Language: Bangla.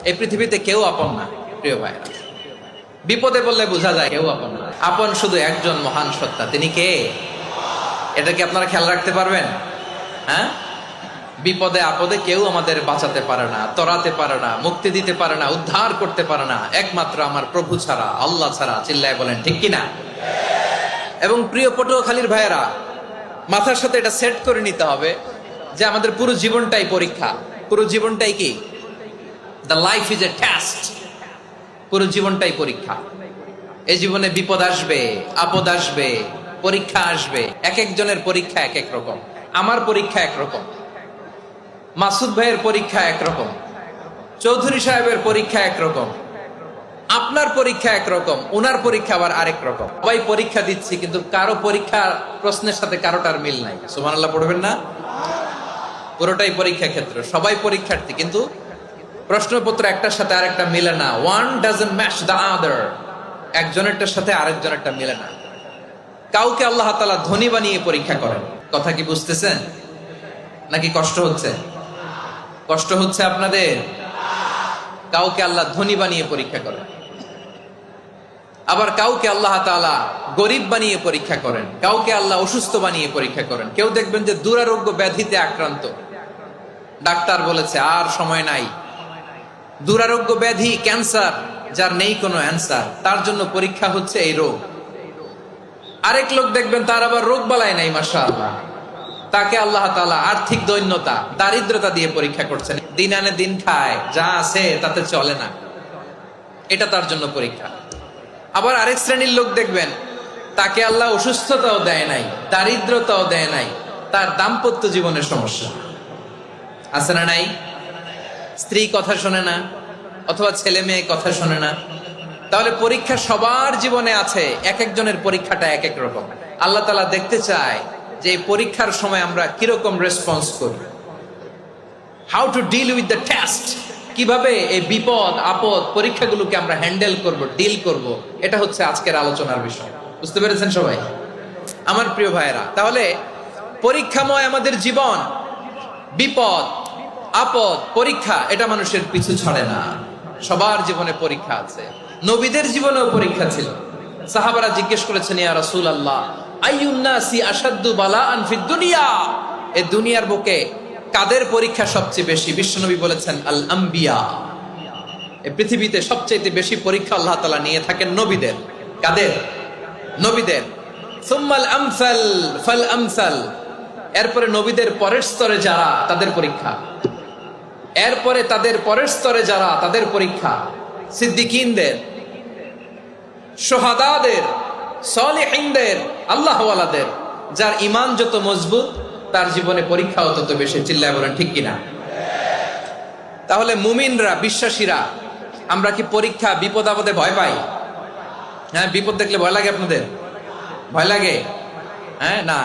এই পৃথিবীতে কেউ আপন না প্রিয় ভাই। বিপদে বললে বোঝা যায় কেউ আপন না। আপন শুধু একজন মহান সত্তা, তিনি কে? এটা কি আপনারা খেয়াল রাখতে পারবেন? হ্যাঁ, বিপদে আপদে কেউ আমাদের বাঁচাতে পারে না, তরাতে পারে না, মুক্তি দিতে পারে না, উদ্ধার করতে পারে না, একমাত্র আমার প্রভু ছাড়া, আল্লাহ ছাড়া। চিল্লায় বলেন ঠিক কিনা? এবং প্রিয় পটুয়াখালীর ভাইয়েরা, মাথার সাথে এটা সেট করে নিতে হবে যে আমাদের পুরো জীবনটাই পরীক্ষা। পুরো জীবনটাই কি? The life is a test. পুরো জীবনটাই পরীক্ষা। এই জীবনে বিপদ আসবে, আপদ আসবে, পরীক্ষা আসবে। এক একজনের পরীক্ষা এক এক রকম। আমার পরীক্ষা একরকম, মাসুদ ভাইয়ের পরীক্ষা একরকম, চৌধুরী সাহেবের পরীক্ষা একরকম, আপনার পরীক্ষা একরকম, উনার পরীক্ষা আবার আরেক রকম। সবাই পরীক্ষা দিচ্ছি, কিন্তু কারো পরীক্ষা প্রশ্নের সাথে কারোটার মিল নাই। সুবহানাল্লাহ পড়বেন না? পুরোটাই পরীক্ষা ক্ষেত্র, সবাই পরীক্ষার্থী, কিন্তু প্রশ্নপত্র একটার সাথে আরেকটা মিলে না। One doesn't match the other. একজনেরটার সাথে আরেকজনেরটা মিলে না। কাউকে আল্লাহ তাআলা ধনী বানিয়ে পরীক্ষা করেন। কথা কি বুঝতেছেন? নাকি কষ্ট হচ্ছে? কষ্ট হচ্ছে আপনাদের? কাউকে আল্লাহ ধনী বানিয়ে পরীক্ষা করেন, আবার কাউকে আল্লাহ তাআলা গরিব বানিয়ে পরীক্ষা করেন, কাউকে আল্লাহ অসুস্থ বানিয়ে পরীক্ষা করেন। কেউ দেখবেন যে দুরারোগ্য ব্যাধিতে আক্রান্ত, ডাক্তার বলেছে আর সময় নাই। দুরারোগ্য ব্যাধি, ক্যান্সার, যার নেই কোনো অ্যান্সার, তার জন্য পরীক্ষা হচ্ছে এই রোগ। আরেক লোক দেখবেন তার আবার রোগ বালাই নাই, মাশাআল্লাহ, তাকে আল্লাহ তাআলা আর্থিক দৈন্যতা, দারিদ্রতা দিয়ে পরীক্ষা করছেন। দিন আনে দিন খায়, যা আছে তাতে চলে না, এটা তার জন্য পরীক্ষা। আবার আরেক শ্রেণীর লোক দেখবেন তাকে আল্লাহ অসুস্থতাও দেয় নাই, দারিদ্রতাও দেয় নাই, তার দাম্পত্য জীবনের সমস্যা আছে না নাই? স্ত্রী কথা শোনে না, অথবা ছেলে মেয়ে কথা শোনে না। তাহলে পরীক্ষা সবার জীবনে আছে, এক একজনের পরীক্ষাটা এক এক রকম। আল্লাহ তাআলা দেখতে চায় যে এই পরীক্ষার সময় আমরা কিরকম রেসপন্স করি, how to deal with the test. কিভাবে এই বিপদ আপদ পরীক্ষাগুলোকে আমরা হ্যান্ডেল করব, ডিল করব, এটা হচ্ছে আজকের আলোচনার বিষয়। বুঝতে পেরেছেন সবাই আমার প্রিয় ভাইয়েরা? তাহলে পরীক্ষাময় আমাদের জীবন। বিপদ আপদ পরীক্ষা, এটা মানুষের পিছু ছাড়ে না। সবার জীবনে পরীক্ষা আছে। নবীদের জীবনেও পরীক্ষা ছিল। সাহাবারা জিজ্ঞেস করেছেন, ইয়া রাসূলুল্লাহ, আইয়ুন নাসি আশাদ্দু বালাআন ফিদ দুনিয়া। এই দুনিয়ার বুকে কাদের পরীক্ষা সবচেয়ে বেশি? বিশ্বনবী বলেছেন, আল আম্বিয়া। এই পৃথিবীতে সবচেয়ে বেশি পরীক্ষা আল্লাহ তাআলা নিয়ে থাকেন নবীদের। কাদের? নবীদের। সুম্মাল আমসাল ফাল আমসাল। এরপরে নবীদের পরের স্তরে যারা, তাদের পরীক্ষা। এরপরে তাদের পরের স্তরে যারা, তাদের পরীক্ষা। সিদ্দিকীনদের, শুহাদাদের, সালেহিনদের, আল্লাহওয়ালাদের। যার ঈমান যত মজবুত, তার জীবনে পরীক্ষাও তত বেশি। চিল্লায় বলেন ঠিক কিনা? তাহলে মুমিনরা, বিশ্বাসীরা, আমরা কি পরীক্ষা বিপদ আপদে ভয় পাই? হ্যাঁ, বিপদ দেখলে ভয় লাগে আপনাদের? ভয় লাগে? হ্যাঁ না।